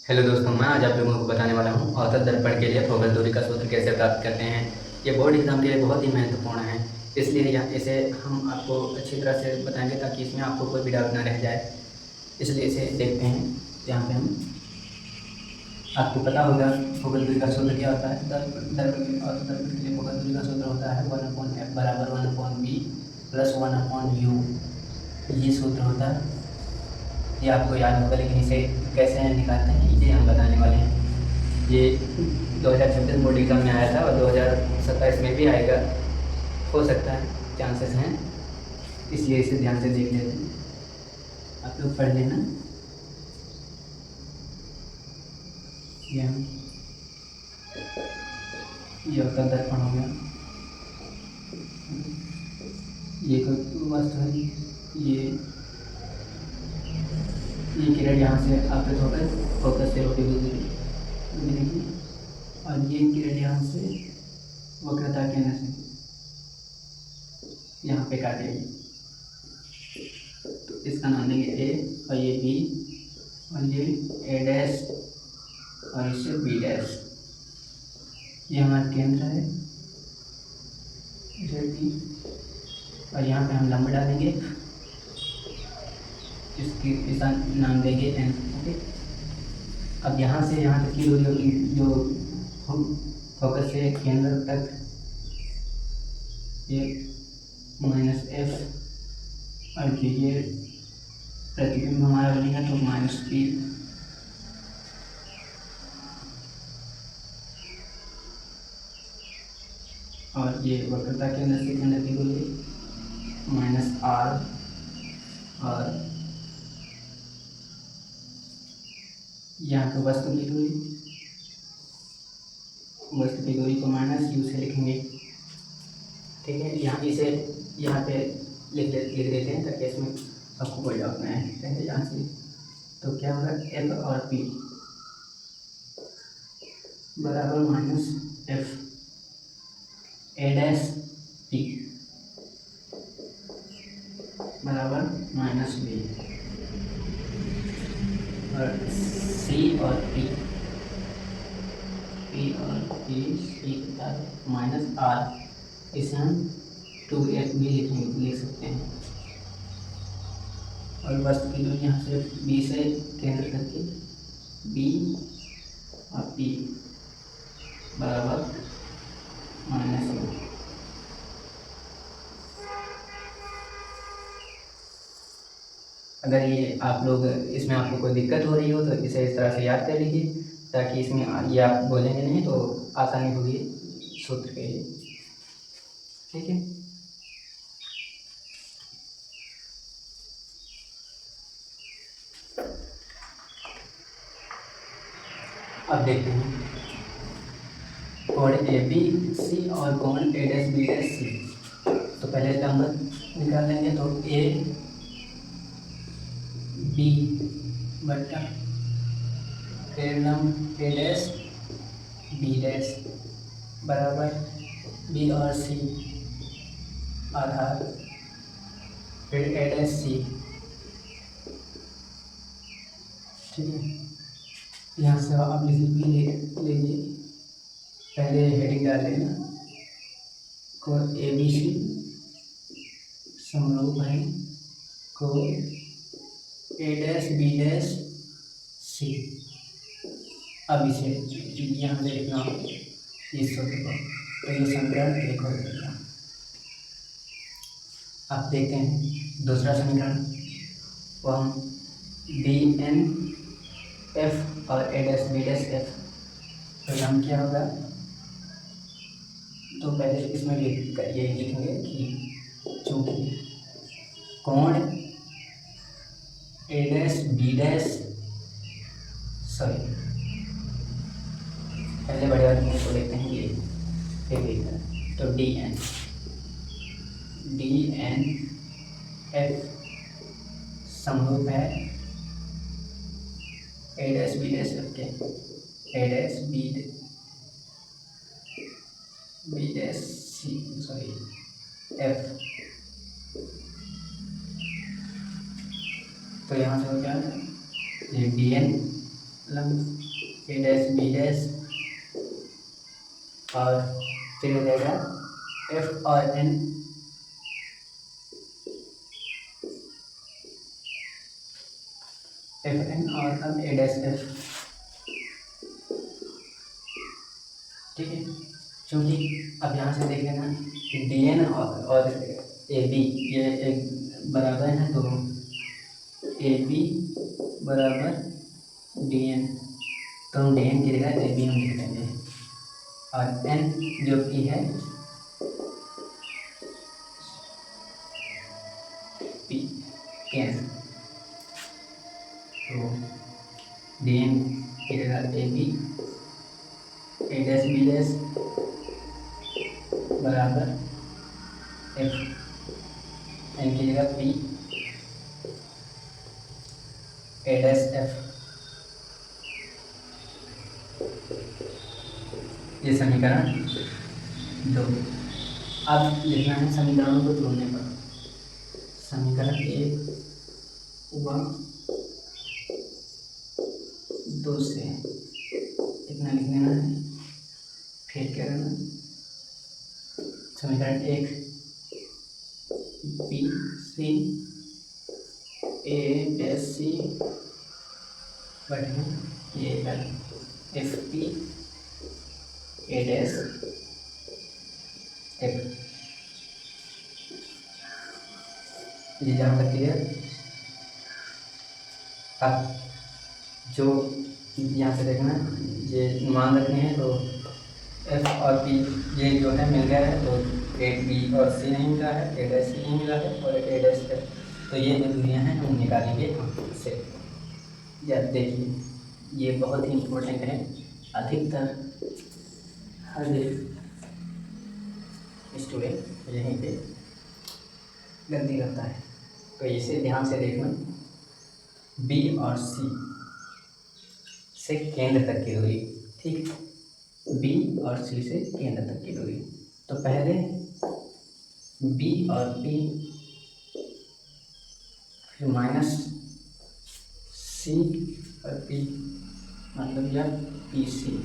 Hello दोस्तों, मैं आज आप लोगों को बताने वाला हूँ औसत दर्पण के लिए फोकस दूरी का सूत्र कैसे प्राप्त करते हैं। ये बोर्ड एग्ज़ाम के लिए बहुत ही महत्वपूर्ण है, इसलिए यहाँ इसे हम आपको अच्छी तरह से बताएंगे ताकि इसमें आपको कोई भी डाउट ना रह जाए। इसलिए इसे देखते हैं। यहाँ पे हम आपको पता होगा फोकस दूरी का सूत्र क्या होता है। दर्पण औसत दर्पण के लिए फोकस दूरी का सूत्र होता है 1/f बराबर 1/b प्लस 1/u। ये सूत्र होता है, ये आपको याद होगा, लेकिन इसे कैसे निकालते हैं इसे हम बताने वाले हैं। ये 2026 बोर्ड एग्ज़ाम में आया था और 2027 में भी आएगा, हो सकता है, चांसेस हैं, इसलिए इसे ध्यान से देख लेते हैं। आप लोग पढ़ लेना। ये होता दर्पण हो गया, ये कोई वस्तु है, ये किरण यहाँ से आपतित होकर फोकस से होती हुई मिलेगी और ये किरण यहाँ से वक्रता केंद्र से यहाँ पे काटेगी, तो इसका नाम देंगे ए और ये बी और ये ए डैश और इससे बी डैश। ये हमारा केंद्र है, इसे बी, और यहाँ पे हम लंब डालेंगे, इसका नाम देंगे एन। ओके, अब यहाँ से यहाँ तक की दूरी होगी जो फोकस से केंद्र तक, ये -f और ये प्रतिबिंब हमारा बनेगा तो -p, और ये वक्रता केंद्र से केंद्र की दूरी -r, और यहाँ पे वस्तु की दूरी को -u से लिखेंगे। ठीक है, यहाँ इसे यहाँ पे लिख देते हैं ताकि इसमें आपको कोई डाउट ना आए। ठीक है, यहाँ से तो क्या होगा, f और p बराबर -f a डैश p बराबर -b, और c और p -r, इसे हम 2f भी लिख सकते हैं। और वस्तु की दूरी यहाँ से b से केंद्र तक की b और p बराबर -u। अगर ये आप लोग इसमें आपको कोई दिक्कत हो रही हो तो इसे इस तरह से याद कर लीजिए ताकि इसमें ये आप बोलेंगे नहीं तो आसानी होगी सूत्र के लिए। ठीक है, अब देखते हैं कोण ए बी सी और कोण ए डैश बी डैश सी। तो पहले लंब निकाल लेंगे, तो ए बी बटा फिर लंब ए डैश बी डैश बराबर बी और सी आधार, फिर ए डैश सी। ठीक है, यहाँ से आप लीजिए, पहले हेडिंग डाल लेना, कोण ए बी सी समरूप है कोण ए डैश बी डैश सी। अब इसे यहाँ से लिखना इस सूत्र को, तो ये समीकरण 1 हो जाएगा। आप देखते हैं दूसरा समीकरण, वो हम बी एन एफ और ए डैश बी डैश एफ, तो हम क्या होगा, तो पहले इसमें ये लिखेंगे कि चूंकि कोण ए डैश बी डैश, सॉरी पहले बड़े वाले को देखते हैं, ये तो डी एन एफ समरूप है ए डैश बी डैश एफ के, ए dash B dash C, sorry F. तो यहाँ से हो गया ये डी एन मतलब ए डैश बी डैश और फिर हो जाएगा एफ और एन, एफ एन और अब ए डैश एफ। ठीक है, क्योंकि अब यहाँ से देख लेना कि डी एन और ए बी ये एक बराबर है, तो ए बी बराबर डी एन, तो हम डी एन की जगह ए बी हम लिख लेंगे, और एन जो कि है पी एन, तो डी एन की जगह A B A dash B dash बराबर एफ एन की जगह पी ए डैश एफ। ये समीकरण 2। अब लिखना है समीकरणों को जोड़ने पर। समीकरण 1 हुआ 2 से इतना लिख लेना है, फिर क्या करना, समीकरण 1 बी सी ए डैश सी बटे A L F P A dash F. ये जहाँ तक क्लियर। अब जो यहाँ से देखना ये मान रखने हैं, तो एफ और पी ये जो है मिल गया है, तो ए बी और सी नहीं मिला है, ए डैश सी नहीं मिला है, और ए डैश एफ, तो ये जो दूरियाँ हैं हम निकालेंगे हम से। या देखिए ये बहुत ही इम्पोर्टेंट है, अधिकतर हर एक स्टूडेंट यहीं पे गलती करता है, तो इसे ध्यान से देखना। बी और सी से केंद्र तक की दूरी, ठीक, बी और सी से केंद्र तक की दूरी, तो पहले बी और पी, फिर माइनस सी और पी, मतलब यह पी सी।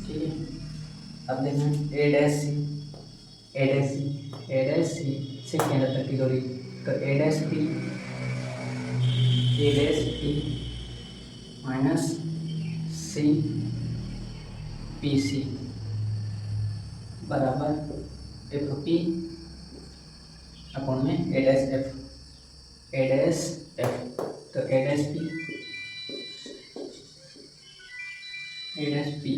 ठीक है, अब देखना a dash c, a dash c, a dash c से केंद्र तक की दूरी, तो a dash P minus c p c बराबर एफ पी अपॉन में a dash f, A dash f, तो a dash P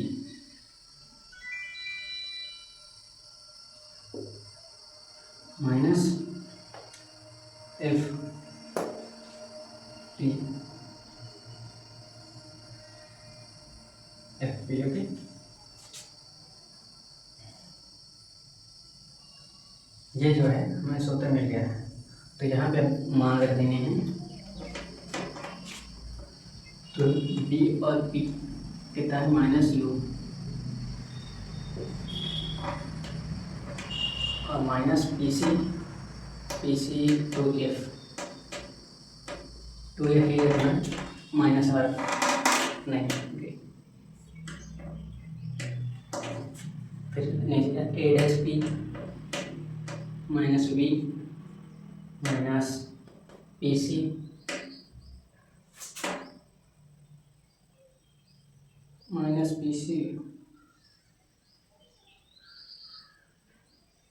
minus f p f p. Okay, ये जो है हमें सूत्र मिल गया है, तो यहाँ पे मान रख देने हैं, तो बी और पी कितना है माइनस यू और minus P C two F ये माइनस आर नहीं, फिर नीचे A dash P minus B minus P C minus P C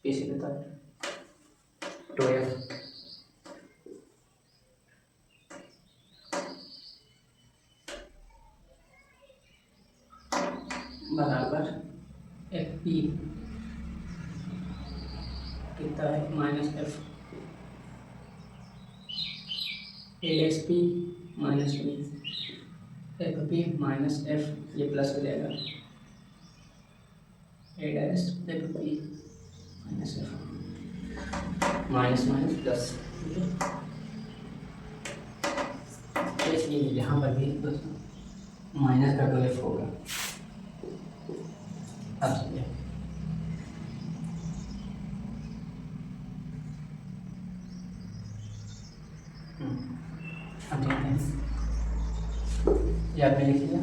कितना है 12 बराबर एफ पी कितना है माइनस एफ ए dash P minus B F P minus F, ये प्लस हो जाएगा A dash F P minus F, minus minus plus. तो इसलिए यहाँ पर भी माइनस का 2f होगा। अब समझे, अब देखते हैं, ये आपने लिखिए।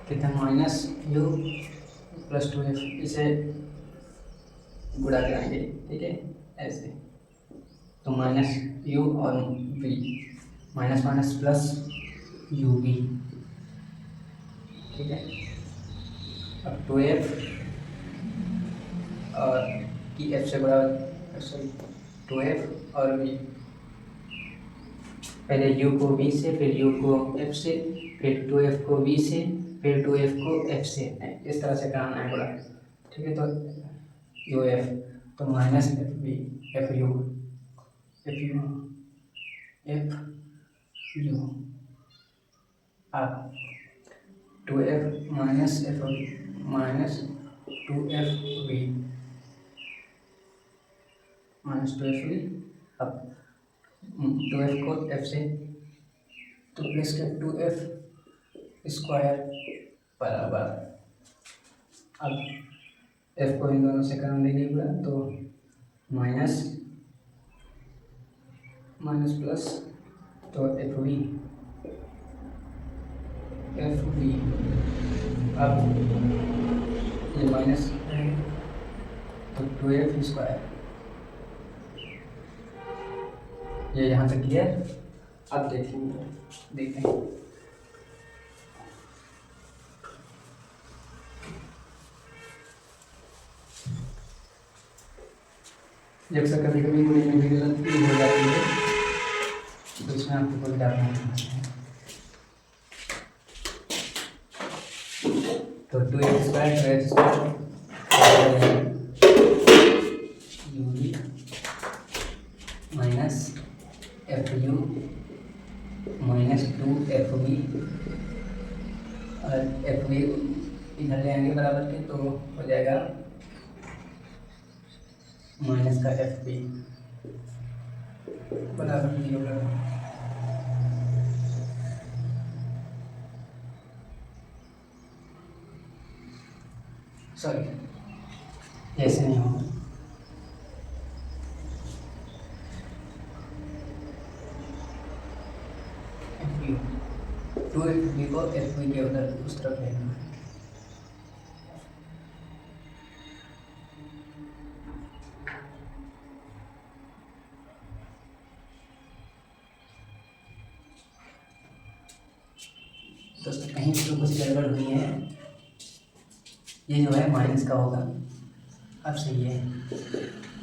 कितना माइनस यू प्लस 2f, इसे गुणा कराएंगे, ठीक है ऐसे। तो माइनस यू और V, minus minus plus U V, ठीक है। अब 2f और की एफ से गुणा, सॉरी 2f और वी, पहले u को v से, फिर u को f से, फिर 2f को v से, फिर 2f को f से, इस तरह से कराना है पूरा, ठीक है। तो यू एफ, तो minus F V, F U, F U, F U, अब 2f minus F minus 2f V, minus 2f V. अब 2f को f से, तो प्लस के 2f स्क्वायर बराबर, अब f को इन दोनों से काम लेंगे पूरा, तो माइनस माइनस प्लस, तो एफ वी, अब ये माइनस तो 2f स्क्वायर, ये यहाँ तक क्लियर। अब देखेंगे, देखते हैं जब से कभी कभी कोई भी गलती हो जाती है तो इसमें आपको कोई डर नहीं है। तो 2f square U V minus F U minus 2f V, और एफ वी इधर ले आएंगे बराबर के, तो हो जाएगा माइनस का एफ बी बराबर 0। सॉरी ऐसे नहीं होगा, एफ यू 2f बी को एफ बी के उधर उस तरफ लेना है। तो कहीं तो कुछ गड़बड़ हुई है, ये जो है माइनस का होगा, अब सही है।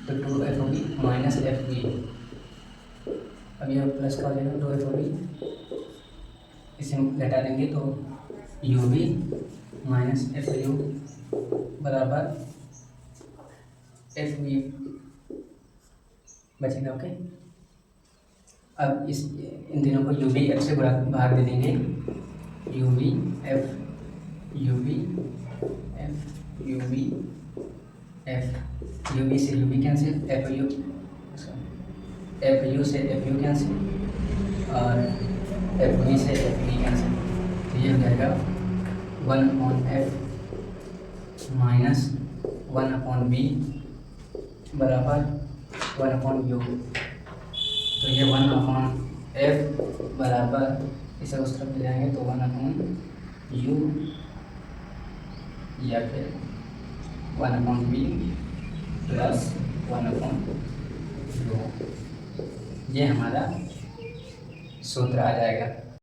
तो 2f होगी माइनस एफ बी, अब ये प्लस का हो जाएगा 2f होगी, इसे घटा देंगे तो U B minus F U बराबर एफ बी बचेगा, ओके। अब इस इन तीनों को यू बी एफ से भाग दे देंगे, U B F U B F U B F, U B से U B cancel, F U से एफ यू कैंसिल, और एफ बी से एफ बी कैंसिल। तो ये हो जाएगा 1/f माइनस 1/b बराबर 1/u। तो ये 1/f बराबर, इसे उस तरफ ले जाएंगे तो 1/u या फिर 1/b प्लस 1/u, ये हमारा सूत्र आ जाएगा।